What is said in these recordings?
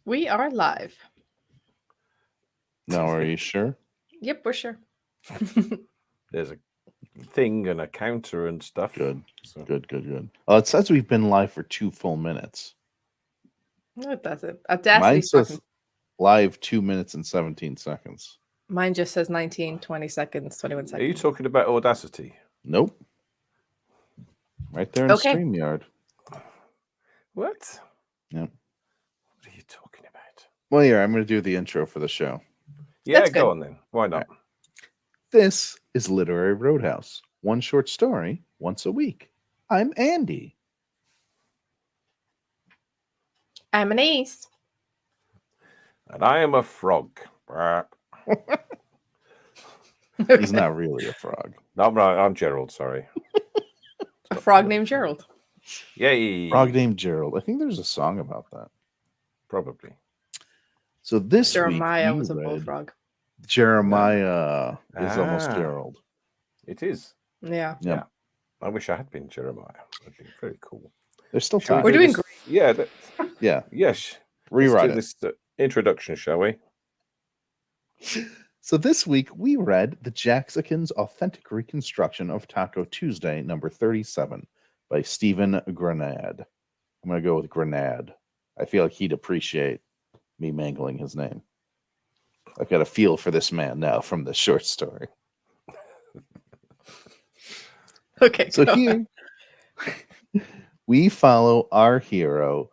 We are live. Now, are you sure? Yep, we're sure. There's a thing and a counter and stuff. Good. So, Good. Oh, it says we've been live for 2 full minutes. No, it doesn't. Mine Audacity's says fucking. live 2 minutes and 17 seconds. Mine just says 19, 20 seconds, 21 are you seconds. talking about Audacity? Nope. Right there in Okay. StreamYard. What? Yep. What are you talking about? Well, here, I'm going to do the intro for the show. Yeah, That's go good. on then. Why not? Right. This is Literary Roadhouse. One short story once a week. I'm Andy. I'm an ace. And I am a frog. No, He's not really a frog. I'm Gerald, sorry. A frog named Gerald. Yay. Frog named Gerald. I think there's a song about that. Probably. So this Jeremiah week was a read bullfrog. Jeremiah is almost Gerald. It is. Yeah. Yep. I wish I had been Jeremiah. That'd be very cool. There's still Shall we time. We're do doing this? great. Yeah. Yeah. Yes. Rewrite Let's do it. this introduction, shall we? So this week we read the Jaxicans' authentic reconstruction of Taco Tuesday, number 37, by Stephen Granade. I'm going to go with Granade. I feel like he'd appreciate me mangling his name. I've got a feel for this man now from this short story. Okay. So go here we follow our hero,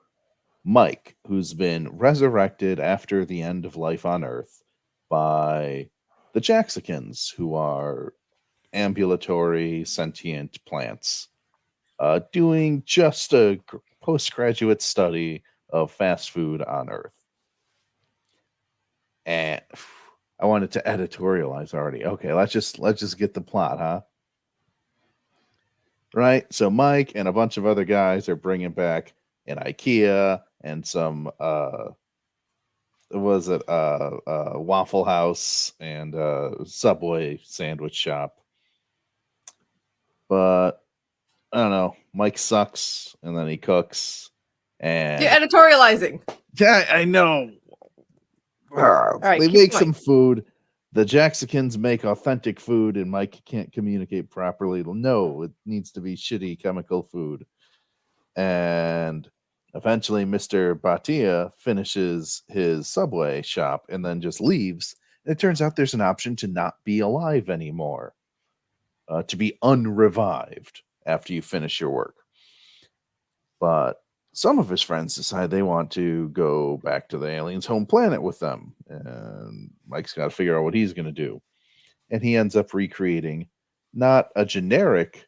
Mike, who's been resurrected after the end of life on Earth by the Jaxicans, who are ambulatory sentient plants, doing just a postgraduate study of fast food on Earth. And I wanted to editorialize already. Okay, let's just get the plot, huh? Right. So Mike and a bunch of other guys are bringing back an IKEA and some Waffle House and Subway sandwich shop. But I don't know. Mike sucks, and then he cooks, and You're editorializing. yeah, I know. right, They keep make going. some food. The Jaxicans make authentic food, and Mike can't communicate properly. No, it needs to be shitty chemical food. And eventually, Mr. Batia finishes his Subway shop and then just leaves. And it turns out there's an option to not be alive anymore, to be unrevived after you finish your work. But some of his friends decide they want to go back to the aliens' home planet with them. And Mike's got to figure out what he's going to do. And he ends up recreating not a generic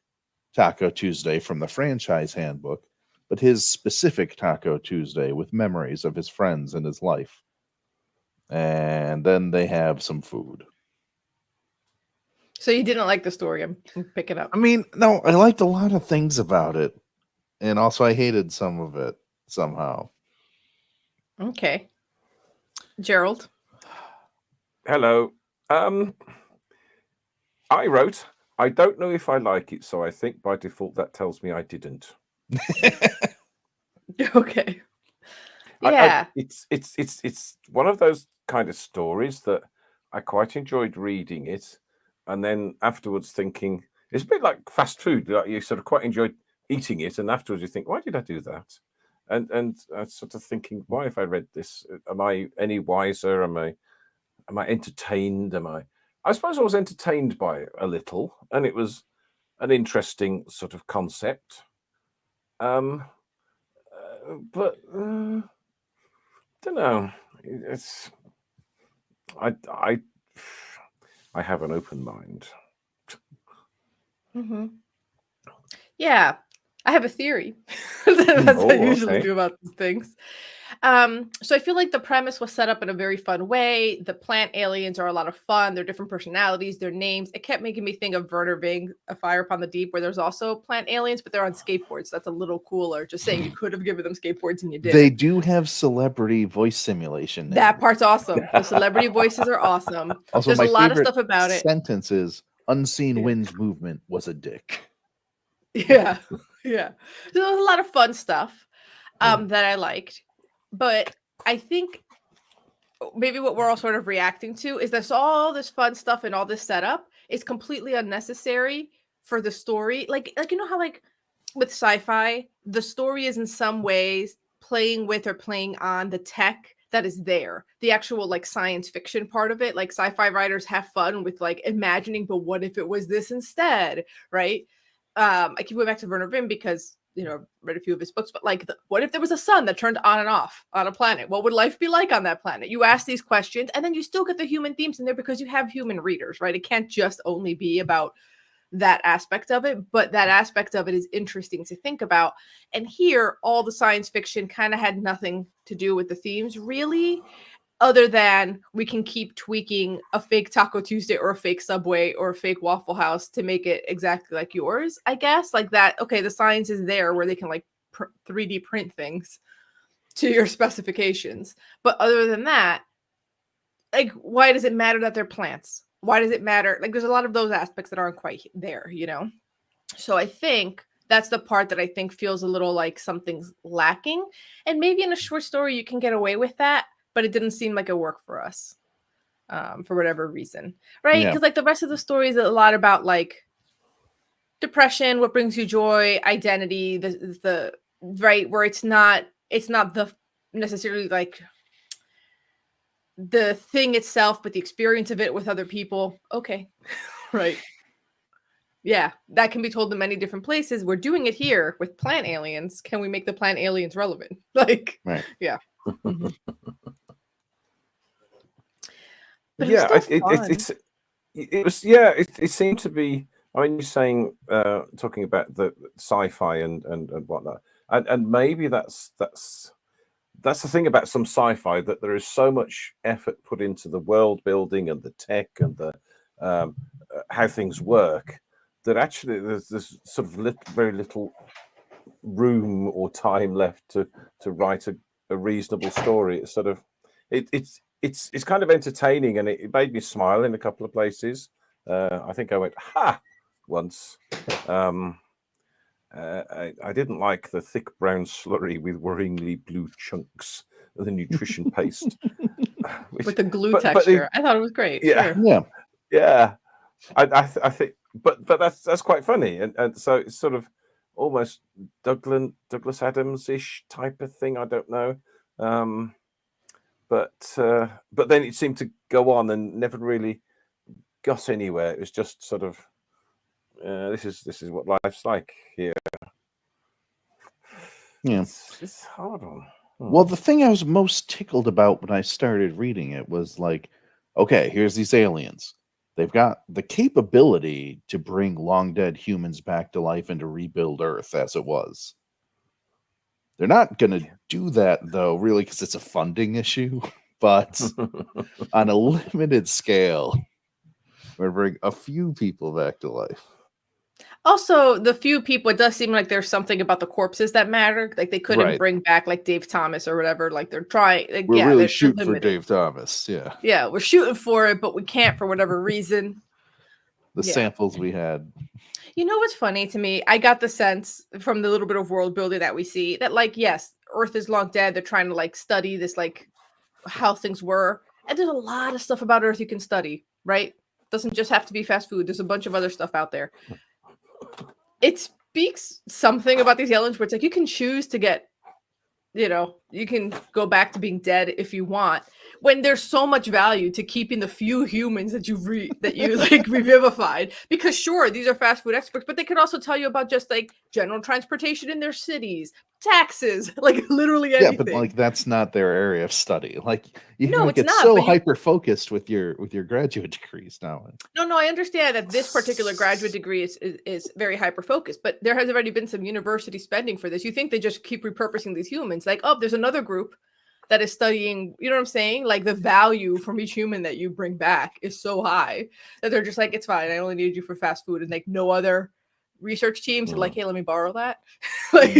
Taco Tuesday from the franchise handbook, but his specific Taco Tuesday with memories of his friends and his life. And then they have some food. So you didn't like the story. I'm picking up. I mean, no, I liked a lot of things about it. And also I hated some of it somehow. Okay. Gerald. Hello. I wrote, I don't know if I like it, so I think by default that tells me I didn't. Okay. Yeah. It's one of those kind of stories that I quite enjoyed reading it, and then afterwards thinking it's a bit like fast food. Like you sort of quite enjoyed eating it, and afterwards you think, why did I do that? And sort of thinking, why have I read this? Am I any wiser? Am I entertained? I suppose I was entertained by it a little, and it was an interesting sort of concept. But don't know. It's I have an open mind. Mm-hmm. Yeah. I have a theory. That's what I usually okay. do about these things. So I feel like the premise was set up in a very fun way. The plant aliens are a lot of fun. They're different personalities, their names. It kept making me think of Werner Bing, A Fire Upon the Deep, where there's also plant aliens, but they're on skateboards. That's a little cooler. Just saying, you could have given them skateboards and you did. They do have celebrity voice simulation. That part's awesome. The celebrity voices are awesome. Also, There's my a lot of favorite stuff about it. sentence is unseen Yeah. winds movement was a dick. Yeah. Yeah. So there was a lot of fun stuff that I liked. But I think maybe what we're all sort of reacting to is that all this fun stuff and all this setup is completely unnecessary for the story. Like you know how like with sci-fi, the story is in some ways playing with or playing on the tech that is there. The actual like science fiction part of it, like sci-fi writers have fun with like imagining, but what if it was this instead, right? I keep going back to Werner Grimm because read a few of his books, but like, what if there was a sun that turned on and off on a planet? What would life be like on that planet? You ask these questions, and then you still get the human themes in there because you have human readers, right? It can't just only be about that aspect of it, but that aspect of it is interesting to think about. And here, all the science fiction kind of had nothing to do with the themes, really, other than we can keep tweaking a fake Taco Tuesday or a fake Subway or a fake Waffle House to make it exactly like yours, I guess. Like that, okay, the science is there where they can like 3D print things to your specifications. But other than that, like, why does it matter that they're plants? Why does it matter? Like, there's a lot of those aspects that aren't quite there, So I think that's the part that I think feels a little like something's lacking. And maybe in a short story, you can get away with that, but it didn't seem like it worked for us for whatever reason, right? Because like the rest of the story is a lot about like depression, what brings you joy, identity, the right, where it's not the necessarily like the thing itself, but the experience of it with other people. Okay. Right. Yeah, that can be told in many different places. We're doing it here with plant aliens. Can we make the plant aliens relevant? Like, right. Yeah. Mm-hmm. But it seemed to be. I mean, you're saying talking about the sci-fi and whatnot, and maybe that's the thing about some sci-fi, that there is so much effort put into the world building and the tech and the how things work, that actually there's sort of very little room or time left to write a reasonable story. It's sort of it's kind of entertaining, and it made me smile in a couple of places. I think I went ha once. I didn't like the thick brown slurry with worryingly blue chunks of the nutrition paste with the glue texture. I thought it was great. Yeah, sure. yeah. I think, but that's quite funny, and so it's sort of almost Douglas Adams-ish type of thing. I don't know, but then it seemed to go on and never really got anywhere. It was just sort of this is what life's like here. Yeah, it's hard on. Well, the thing I was most tickled about when I started reading it was like, okay, here's these aliens. They've got the capability to bring long dead humans back to life and to rebuild Earth as it was. They're not going to do that, though, really, because it's a funding issue. But on a limited scale, we're going to bring a few people back to life. Also, the few people, it does seem like there's something about the corpses that matter. Like they couldn't bring back like Dave Thomas or whatever. Like they're trying. Like, we're really shooting for Dave Thomas. Yeah. Yeah, we're shooting for it, but we can't for whatever reason. The samples we had. You know what's funny to me? I got the sense from the little bit of world building that we see that, like, yes, Earth is long dead. They're trying to like study this, like how things were. And there's a lot of stuff about Earth you can study, right? Doesn't just have to be fast food. There's a bunch of other stuff out there. It speaks something about these aliens where it's like you can choose to get, you can go back to being dead if you want, when there's so much value to keeping the few humans that you like revivified. Because sure, these are fast food experts, but they could also tell you about just like general transportation in their cities, taxes, like literally anything. Yeah, but like that's not their area of study. Like you no, get so hyper focused with your graduate degrees now. No, I understand that this particular graduate degree is very hyper focused, but there has already been some university spending for this. You think they just keep repurposing these humans? Like, oh, there's another group that is studying, you know what I'm saying? Like the value from each human that you bring back is so high that they're just like, it's fine. I only need you for fast food. And like no other research teams are like, hey, let me borrow that. Like,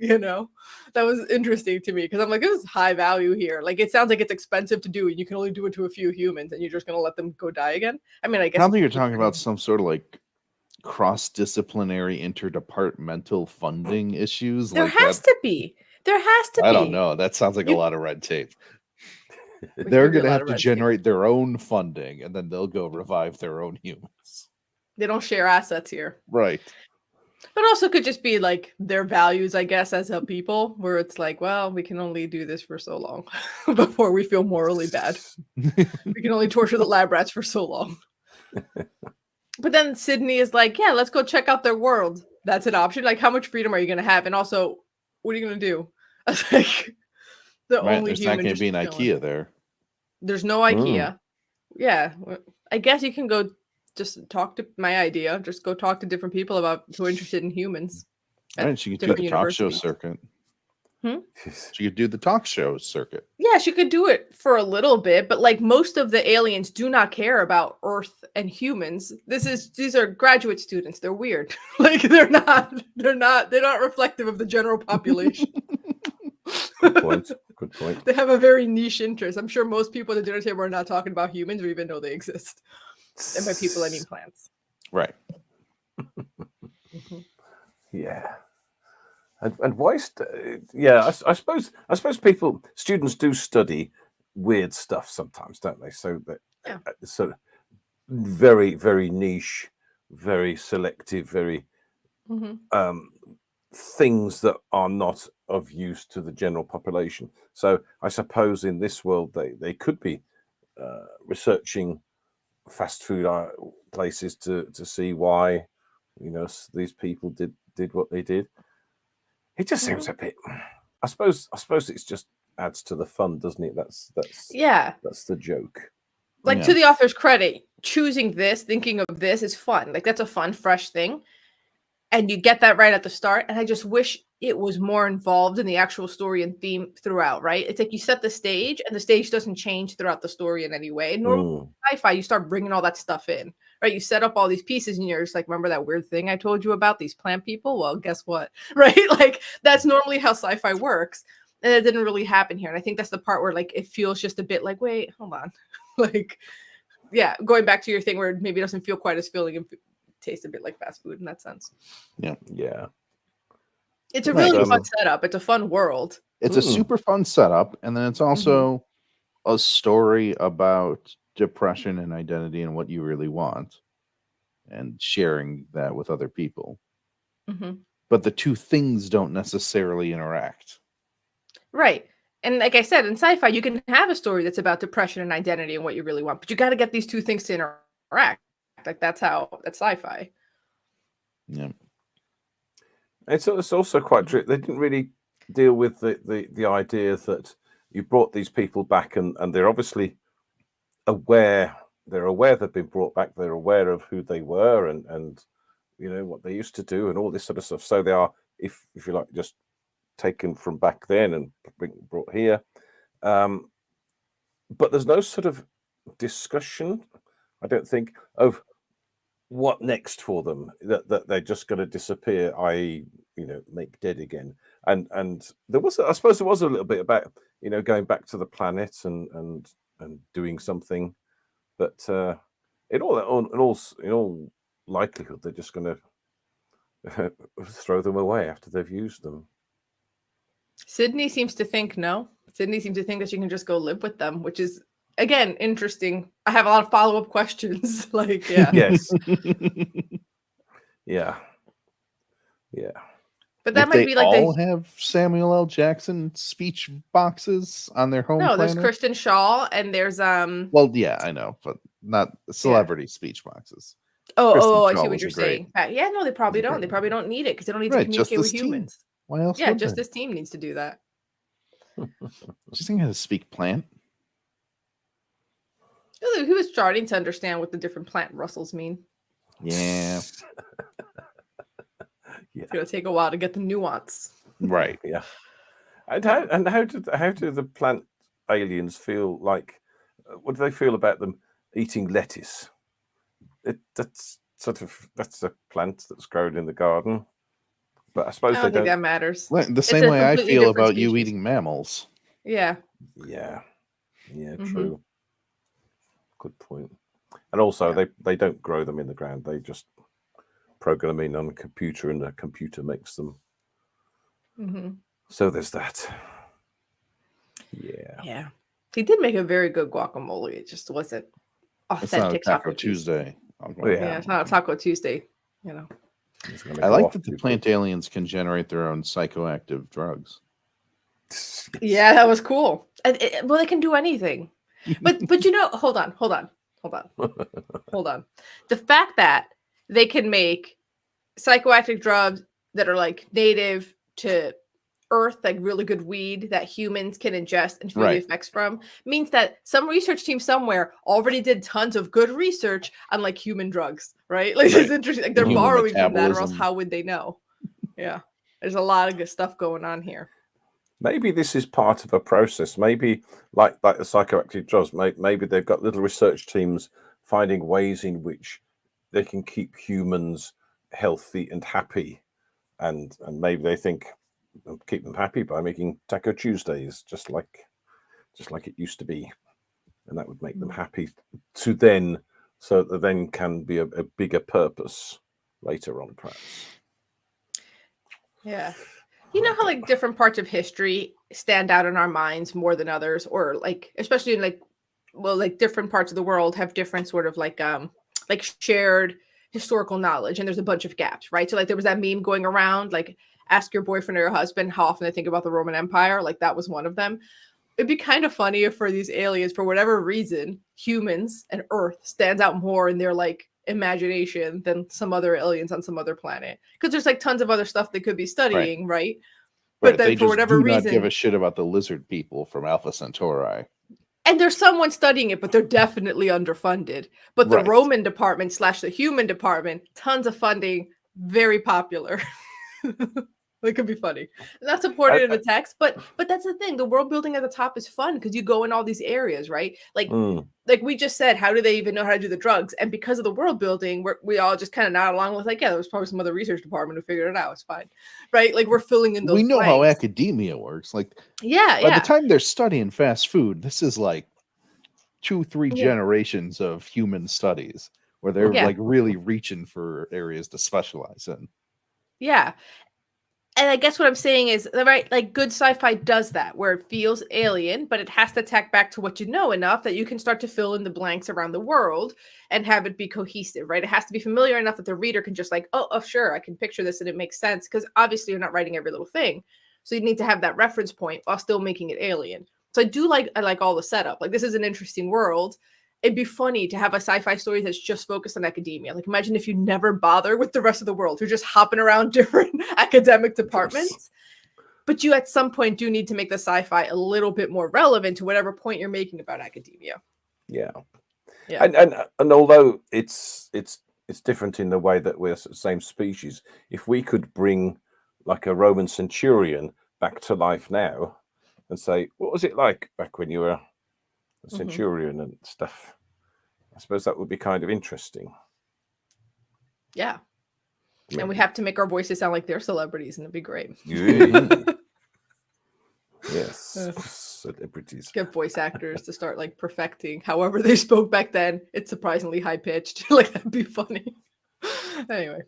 that was interesting to me because I'm like, this is high value here. Like, it sounds like it's expensive to do and you can only do it to a few humans and you're just going to let them go die again. I mean, I guess. I don't think you're talking about some sort of like cross-disciplinary interdepartmental funding issues. There has to be. There has to be. I don't know. That sounds like a You- lot of red tape. It They're could be a going to lot have of to red tape. generate their own funding, and then they'll go revive their own humans. They don't share assets here. Right. But also could just be like their values, I guess, as a people, where it's like, well, we can only do this for so long before we feel morally bad. We can only torture the lab rats for so long. But then Sydney is like, yeah, let's go check out their world. That's an option. Like, how much freedom are you going to have? And also, what are you going to do? I was like, the Right. only There's not human going to just be an chilling. IKEA there. There's no IKEA. Yeah. I guess you can go just talk to my idea. Just go talk to different people about who are interested in humans. at Right. She could do different the talk show universities. circuit. Hmm? She could do the talk show circuit. Yeah, she could do it for a little bit, but like most of the aliens do not care about Earth and humans. These are graduate students. They're weird. Like they're not reflective of the general population. Good point. Good point. They have a very niche interest. I'm sure most people at the dinner table are not talking about humans or even know they exist. And by people I mean plants. Right. Mhm. Yeah. And why? I suppose students do study weird stuff sometimes, don't they? So that Yeah. sort of very, very niche, very selective, very Mhm. things that are not of use to the general population. So I suppose in this world they could be researching fast food places to see why these people did what they did. It just seems a bit. I suppose it's just adds to the fun, doesn't it? That's Yeah. that's the joke. Like Yeah. to the author's credit, choosing this, thinking of this is fun. Like that's a fun, fresh thing. And you get that right at the start. And I just wish it was more involved in the actual story and theme throughout, right? It's like you set the stage and the stage doesn't change throughout the story in any way. Normally, sci-fi, you start bringing all that stuff in, right? You set up all these pieces and you're just like, remember that weird thing I told you about these plant people? Well, guess what? Right? Like that's normally how sci-fi works. And it didn't really happen here. And I think that's the part where like it feels just a bit like, wait, hold on. Like, yeah, going back to your thing where maybe it doesn't feel quite as filling and taste a bit like fast food in that sense. Yeah. It's a Right, really fun um, setup. It's a fun world. It's a super fun setup, and then it's also a story about depression and identity and what you really want, and sharing that with other people. Mhm. But the two things don't necessarily interact. Right. And like I said, in sci-fi, you can have a story that's about depression and identity and what you really want, but you got to get these two things to interact. Like that's sci-fi. Yeah. It's also quite true. They didn't really deal with the idea that you brought these people back and they're obviously aware. They're aware they've been brought back. They're aware of who they were and what they used to do and all this sort of stuff. So they are, if you like, just taken from back then and brought here. But there's no sort of discussion, I don't think, of what next for them, that they're just going to disappear, i.e., make dead again. And there was, I suppose, there was a little bit about going back to the planet and doing something, but in all likelihood, they're just going to throw them away after they've used them. Sydney seems to think no. Sydney seems to think that she can just go live with them, which is again interesting. I have a lot of follow-up questions. Like, yeah. Yes. Yeah. But that If might they be like all have Samuel L. Jackson speech boxes on their home no, there's planet. Kristen Shaw and there's Well, yeah, I know, but not celebrity speech boxes. I Kristen see Shaw what was you're a great- saying. Yeah, no, they probably was a don't. great They probably don't need it because they don't need to Right, just communicate with this team. humans. Why else? Yeah, would just they? this team needs to do that. She's thinking how to speak plant. He was starting to understand what the different plant rustles mean. Yeah. It's gonna take a while to get the nuance. Right. Yeah. And how do the plant aliens feel like? What do they feel about them eating lettuce? That's a plant that's grown in the garden, but I suppose I they don't think don't. that matters. The It's same a way I completely feel different about you species. eating mammals. Yeah. Yeah, Mhm. true. Good point. And also, Yeah. they don't grow them in the ground. They just program them in on a computer, and the computer makes them. Mm-hmm. So there's that. Yeah. Yeah. He did make a very good guacamole. It just wasn't It's not a authentic Taco Tuesday. Yeah, it's not a Taco Tuesday, you know. It's gonna I go like off that the too plant quick. aliens can generate their own psychoactive drugs. Yeah, that was cool. Well, they can do anything. But you know, hold on. The fact that they can make psychoactive drugs that are like native to Earth, like really good weed that humans can ingest and feel the Right. effects from, means that some research team somewhere already did tons of good research on like human drugs, right? Like Right. it's interesting. Like they're Human borrowing from that, or else metabolism. how would they know? Yeah, there's a lot of good stuff going on here. Maybe this is part of a process. Maybe like the psychoactive drugs. Maybe they've got little research teams finding ways in which they can keep humans healthy and happy, and maybe they think they'll keep them happy by making Taco Tuesdays, just like it used to be, and that would make them happy to then, so that then can be a bigger purpose later on, perhaps. Yeah. You know how like different parts of history stand out in our minds more than others, or like especially in like different parts of the world have different sort of like shared historical knowledge, and there's a bunch of gaps, right? So like there was that meme going around, like ask your boyfriend or your husband how often they think about the Roman Empire, like that was one of them. It'd be kind of funny if for these aliens, for whatever reason, humans and Earth stands out more in their like imagination than some other aliens on some other planet. Because there's like tons of other stuff they could be studying, right? But Right. They then for just whatever do not give reason, a shit about the lizard people from Alpha Centauri. and there's someone studying it, but they're definitely underfunded. But the Right. Roman department / the human department, tons of funding, very popular. It could be funny. Not supported in the text, but that's the thing. The world building at the top is fun because you go in all these areas, right? Like we just said, how do they even know how to do the drugs? And because of the world building, we all just kind of nod along with like, yeah, there was probably some other research department who figured it out. It's fine, right? Like we're filling in those. We know how blanks. academia works. Like Yeah, by the time they're studying fast food, this is like 2-3 Yeah. generations of human studies where they're like really reaching for areas to specialize in. Yeah. And I guess what I'm saying is, right, like good sci-fi does that, where it feels alien, but it has to tack back to what you know enough that you can start to fill in the blanks around the world and have it be cohesive, right? It has to be familiar enough that the reader can just like, oh, sure, I can picture this and it makes sense, because obviously you're not writing every little thing. So you need to have that reference point while still making it alien. So I like all the setup. Like this is an interesting world. It'd be funny to have a sci-fi story that's just focused on academia. Like imagine if you never bother with the rest of the world. You're just hopping around different academic departments. But you at some point do need to make the sci-fi a little bit more relevant to whatever point you're making about academia. Yeah. Yeah. And although it's different in the way that we're the same species, if we could bring like a Roman centurion back to life now and say, what was it like back when you were a centurion and stuff? I suppose that would be kind of interesting. Yeah. Maybe. And we have to make our voices sound like they're celebrities, and it'd be great. Yes. Celebrities. Get voice actors to start like perfecting however they spoke back then. It's surprisingly high pitched. Like that'd be funny. Anyway.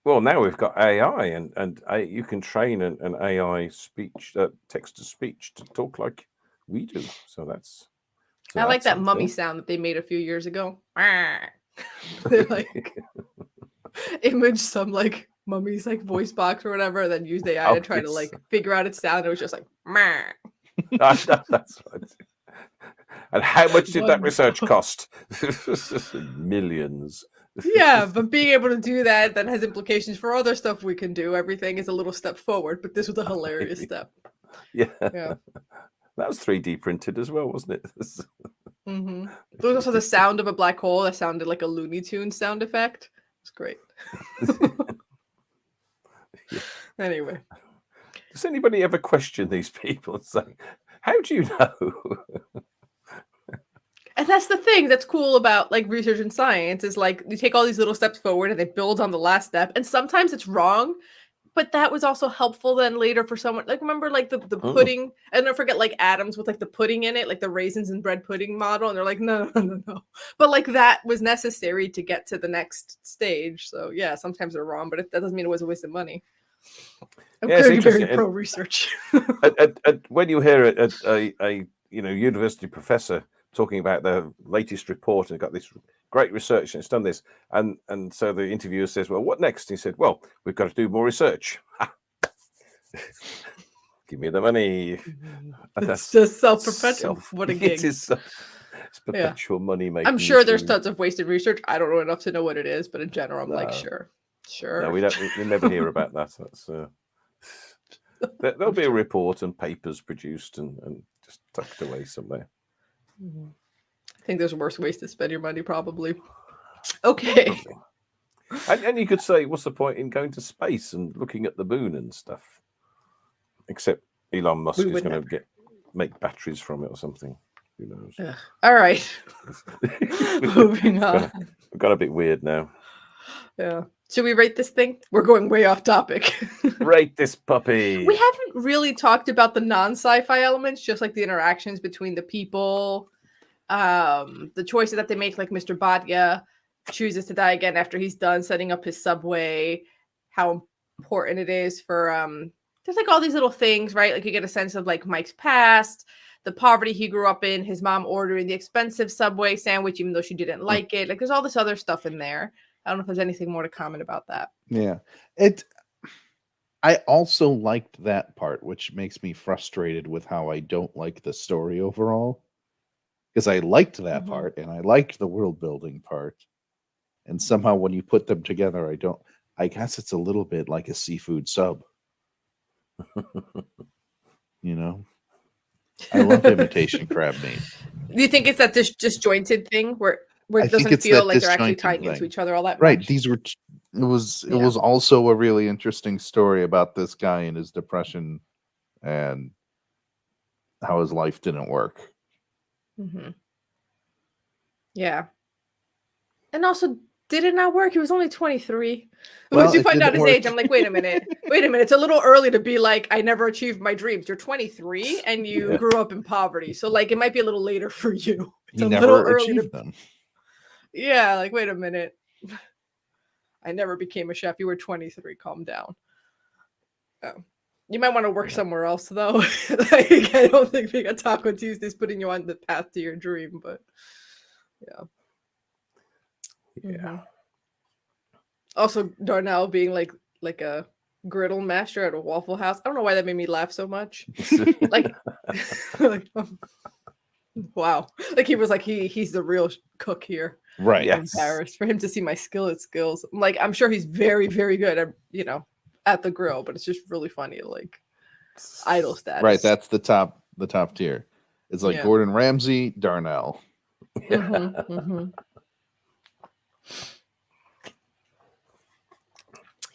Well, now we've got AI, and you can train an AI speech, text to speech, to talk like we do. So that's. So I like that mummy sound that they made a few years ago. They like image some like mummy's like voice box or whatever, and then use the AI to try to like figure out its sound. It was just like, that's right. And how much did that research cost? Millions. Yeah, but being able to do that then has implications for other stuff we can do. Everything is a little step forward, but this was a hilarious step. Yeah. That was 3D printed as well, wasn't it? There was also the sound of a black hole that sounded like a Looney Tunes sound effect. It's great. Anyway. Does anybody ever question these people and say, how do you know? And that's the thing that's cool about like research and science is like you take all these little steps forward and they build on the last step. And sometimes it's wrong, but that was also helpful then later for someone. Like remember like the pudding, and don't forget like atoms with like the pudding in it, like the raisins and bread pudding model. And they're like, no. But like that was necessary to get to the next stage. So yeah, sometimes they're wrong, but that doesn't mean it was a waste of money. I'm Yeah, it's clearly very interesting. pro research. When you hear a university professor talking about the latest report and got this great research and it's done this, and so the interviewer says, "Well, what next?" He said, "Well, we've got to do more research." Give me the money. And It's just self-perpetual. self. What a It gig. is. It's perpetual money making. I'm sure there's machine. tons of wasted research. I don't know enough to know what it is, but in general, I'm like, No. sure. No, we don't. We never hear about that. That's there'll be a report and papers produced and just tucked away somewhere. I think there's worse ways to spend your money, probably. Okay. Probably. And you could say, what's the point in going to space and looking at the moon and stuff? Except Elon Musk is going to make batteries from it or something. Who knows? Ugh. All right. Moving on. We've got a bit weird now. Yeah. Should we rate this thing? We're going way off topic. Rate this puppy. We haven't really talked about the non-sci-fi elements, just like the interactions between the people, the choices that they make, like Mr. Bhatia chooses to die again after he's done setting up his subway, how important it is for there's like all these little things, right? Like you get a sense of like Mike's past, the poverty he grew up in, his mom ordering the expensive Subway sandwich even though she didn't like it. Like there's all this other stuff in there. I don't know if there's anything more to comment about that. Yeah. I also liked that part, which makes me frustrated with how I don't like the story overall. Because I liked that part and I liked the world building part. And somehow when you put them together, I guess it's a little bit like a seafood sub. You know? I love imitation crab meat. Do you think it's that disjointed thing where I it think doesn't it's feel that like they're actually disjointed tying into thing. each other all that Right. much? It was also a really interesting story about this guy and his depression and how his life didn't work. Yeah. And also, did it not work? He was only 23. Well, Once you it find out didn't his age, work. I'm like, wait a minute. It's a little early to be like, I never achieved my dreams. You're 23 and you grew up in poverty. So like, it might be a little later for you. It's He a never little early achieved them. Yeah, like, wait a minute. I never became a chef. You were 23. Calm down. Oh. You might want to work somewhere else, though. Like, I don't think being a Taco Tuesday is putting you on the path to your dream, but yeah. Also, Darnell being like a griddle master at a Waffle House. I don't know why that made me laugh so much. like wow. Like he was like he's the real cook here. Right. I'm embarrassed for him to see my skills. Like I'm sure he's very, very good at at the grill, but it's just really funny, like idol status. Right, that's the top tier. It's like Gordon Ramsay, Darnell.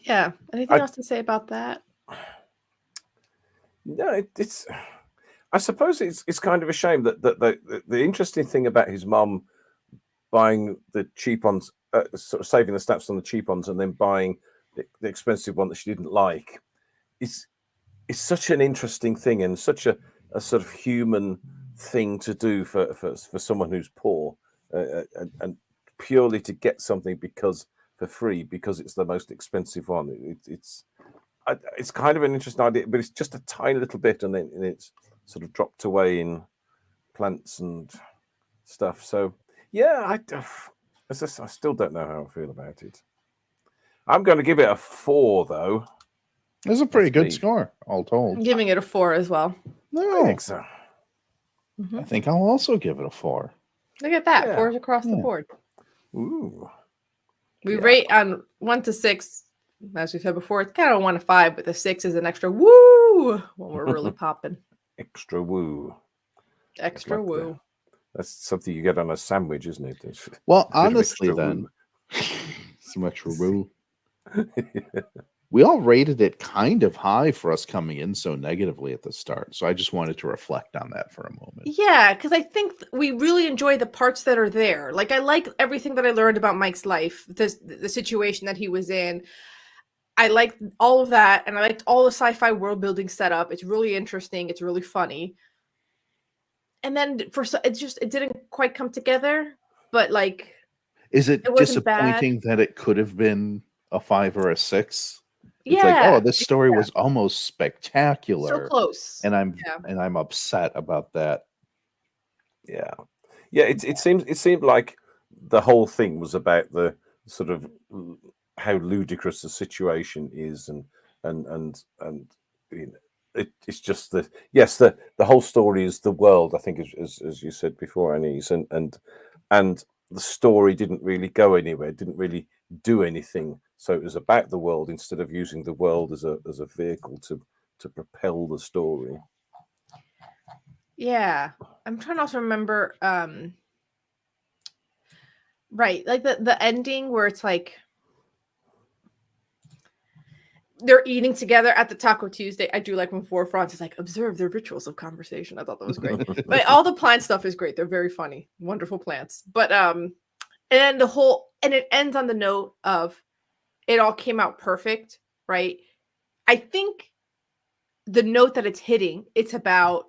Yeah. Anything else to say about that? No, it's. I suppose it's kind of a shame that the interesting thing about his mum buying the cheap ones, sort of saving the stamps on the cheap ones, and then buying the expensive one that she didn't like, is such an interesting thing and such a sort of human thing to do for someone who's poor, and purely to get something for free because it's the most expensive one. It's kind of an interesting idea, but it's just a tiny little bit, and then it's sort of dropped away in plants and stuff. So yeah, I still don't know how I feel about it. I'm going to give it a 4, though. It's a pretty good score, all told. I'm giving it a 4 as well. No, I think so. I think I'll also give it a 4. Look at that, 4s across the board. Ooh. We rate on 1 to 6. As we said before, it's kind of 1 to 5, but the 6 is an extra woo when we're really popping. Extra woo. Extra woo. That's something you get on a sandwich, isn't it? Well, honestly, then, some extra woo. We all rated it kind of high for us coming in so negatively at the start. So I just wanted to reflect on that for a moment. Yeah, because I think we really enjoy the parts that are there. Like, I like everything that I learned about Mike's life, the situation that he was in. I liked all of that, and I liked all the sci-fi world building setup. It's really interesting. It's really funny. And then it didn't quite come together. But like, is it wasn't disappointing that it could have been a 5 or a 6? It's like, Yeah, oh, this story was almost so spectacular, close. and Yeah. I'm upset about that. Yeah, yeah. It seemed like the whole thing was about the sort of how ludicrous the situation is, and you know, it's just the yes, the whole story is the world. I think, as you said before, Anise, and the story didn't really go anywhere. Didn't really do anything. So it was about the world instead of using the world as a vehicle to propel the story. Yeah. I'm trying to also remember right, like the ending where it's like they're eating together at the Taco Tuesday. I do like when Forefront is like, observe their rituals of conversation. I thought that was great. But all the plant stuff is great. They're very funny, wonderful plants. But and then it ends on the note of it all came out perfect, right? I think the note that it's hitting, it's about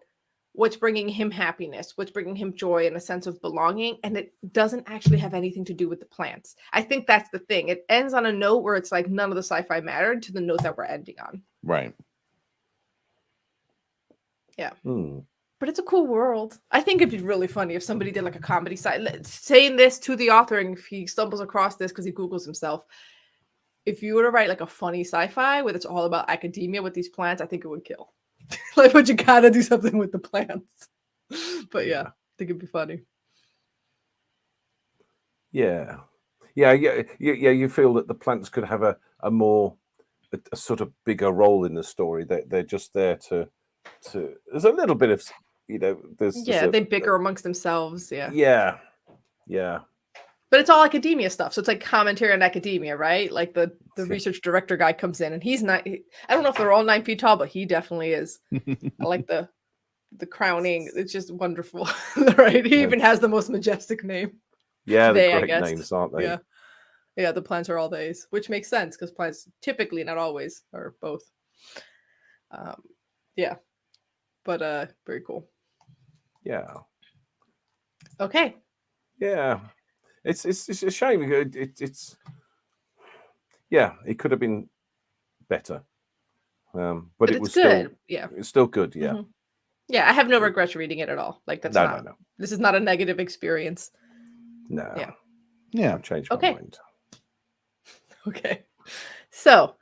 what's bringing him happiness, what's bringing him joy and a sense of belonging, and it doesn't actually have anything to do with the plants. I think that's the thing. It ends on a note where it's like none of the sci-fi mattered to the note that we're ending on. Right. Yeah. Hmm. But it's a cool world. I think it'd be really funny if somebody did like a comedy side saying this to the author, and if he stumbles across this because he Googles himself. If you were to write like a funny sci-fi where it's all about academia with these plants, I think it would kill. Like, but you gotta do something with the plants. But yeah, I think it'd be funny. Yeah, yeah. You feel that the plants could have a sort of bigger role in the story. They're just there to. There's a little bit of There's Yeah, they bicker amongst themselves. Yeah. Yeah. But it's all academia stuff. So it's like commentary on academia, right? Like the research director guy comes in and he's not, I don't know if they're all 9 feet tall, but he definitely is. I like the crowning. It's just wonderful. Right. He even has the most majestic name. Yeah, They, they're I great guess. names, aren't they? Yeah. Yeah, the plants are all days, which makes sense because plants typically, not always, are both. Yeah. But very cool. Yeah. Okay. Yeah. It's a shame. It's yeah, it could have been better. But it was good. still Yeah. it's still good, yeah. Mhm. Yeah, I have no regrets reading it at all. Like that's No. this is not a negative experience. No. Yeah. Yeah. I've changed my Okay. mind. Okay. So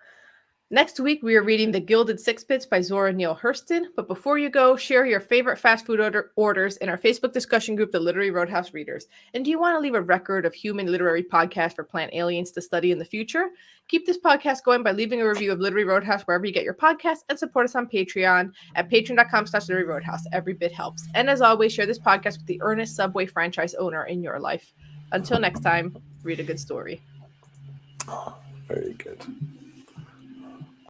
next week, we are reading The Gilded Sixpence by Zora Neale Hurston. But before you go, share your favorite fast food orders in our Facebook discussion group, The Literary Roadhouse Readers. And do you want to leave a record of human literary podcast for plant aliens to study in the future? Keep this podcast going by leaving a review of Literary Roadhouse wherever you get your podcasts, and support us on Patreon at patreon.com/Literary Roadhouse. Every bit helps. And as always, share this podcast with the earnest Subway franchise owner in your life. Until next time, read a good story. Very good.